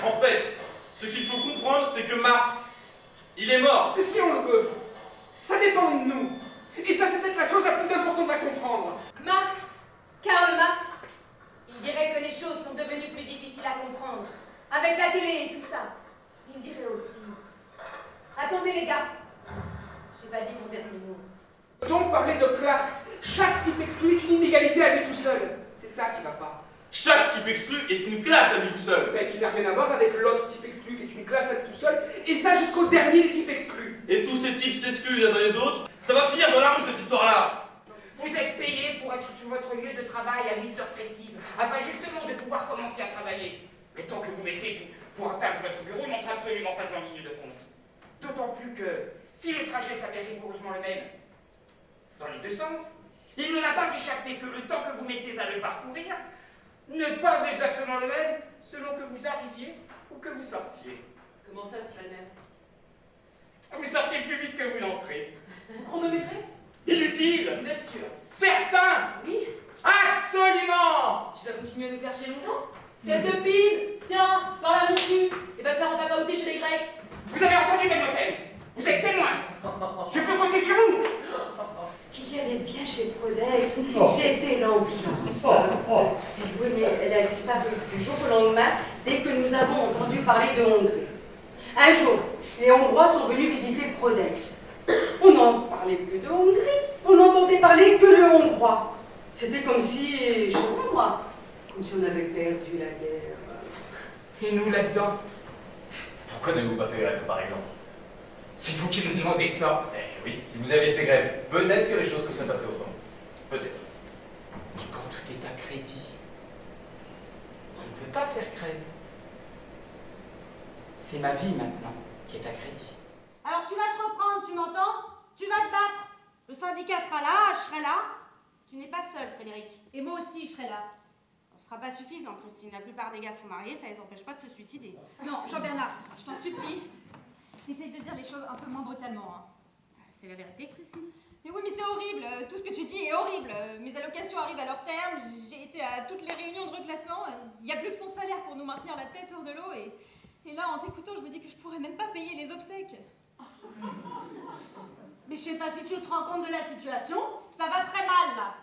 En fait, ce qu'il faut comprendre, c'est que Marx, il est mort. Si on le veut, ça dépend de nous. Et ça, c'est peut-être la chose la plus importante à comprendre. Marx, Karl Marx, il dirait que les choses sont devenues plus difficiles à comprendre. Avec la télé et tout ça. Il dirait aussi... Attendez les gars, j'ai pas dit mon dernier mot. Donc parler de classe, chaque type exclu est une inégalité à lui tout seul. C'est ça qui va pas. Chaque type exclu est une classe à lui tout seul. Mais qui n'a rien à voir avec l'autre type exclu qui est une classe à lui tout seul. Et ça jusqu'au dernier des types exclus. Et tous ces types s'excluent les uns les autres. Ça va finir dans la rue cette histoire-là. Vous êtes payé pour être sur votre lieu de travail à 8 heures précises, afin justement de pouvoir commencer à travailler. Le temps que vous mettez pour atteindre votre bureau n'entre absolument pas en ligne de compte. D'autant plus que, si le trajet s'avère rigoureusement le même, dans les deux sens, il ne m'a pas échappé que le temps que vous mettez à le parcourir n'est pas exactement le même selon que vous arriviez ou que vous sortiez. Comment ça, c'est pas le même? Vous sortez plus vite que vous n'entrez. Vous chronométrez? Inutile! Vous êtes sûr? Certain! Oui? Absolument! Tu vas continuer à nous faire chier longtemps? Tête de pine! Tiens, par là mon cul! Et va faire un papa ôté chez les Grecs! Vous avez entendu, mademoiselle? Vous êtes témoin! Je peux compter sur vous! Ce qu'il y avait de bien chez Prodex, c'était l'ambiance. Oui, mais elle a disparu du jour au lendemain dès que nous avons entendu parler de Hongrie. Un jour, les Hongrois sont venus visiter Prodex. On n'en parlait plus de Hongrie, on n'entendait parler que le hongrois. C'était comme si, je sais pas moi, comme si on avait perdu la guerre. Et nous là-dedans? Pourquoi n'avez-vous pas fait grève, par exemple? C'est vous qui me demandez ça? Eh oui, si vous aviez fait grève, peut-être que les choses se seraient passées autrement. Peut-être. Mais quand tout est à crédit, on ne peut pas faire grève. C'est ma vie maintenant qui est à crédit. Alors tu vas te reprendre, tu m'entends? Tu vas te battre. Le syndicat sera là, je serai là. Tu n'es pas seule, Frédéric. Et moi aussi, je serai là. Ce ne sera pas suffisant, Christine. La plupart des gars sont mariés, ça les empêche pas de se suicider. Non, Jean-Bernard, je t'en supplie. Essaye de dire les choses un peu moins brutalement. Hein. C'est la vérité, Christine. Mais oui, mais c'est horrible. Tout ce que tu dis est horrible. Mes allocations arrivent à leur terme. J'ai été à toutes les réunions de reclassement. Il n'y a plus que son salaire pour nous maintenir la tête hors de l'eau. Et là, en t'écoutant, je me dis que je pourrais même pas payer les obsèques. Mais je sais pas si tu te rends compte de la situation. Ça va très mal, là.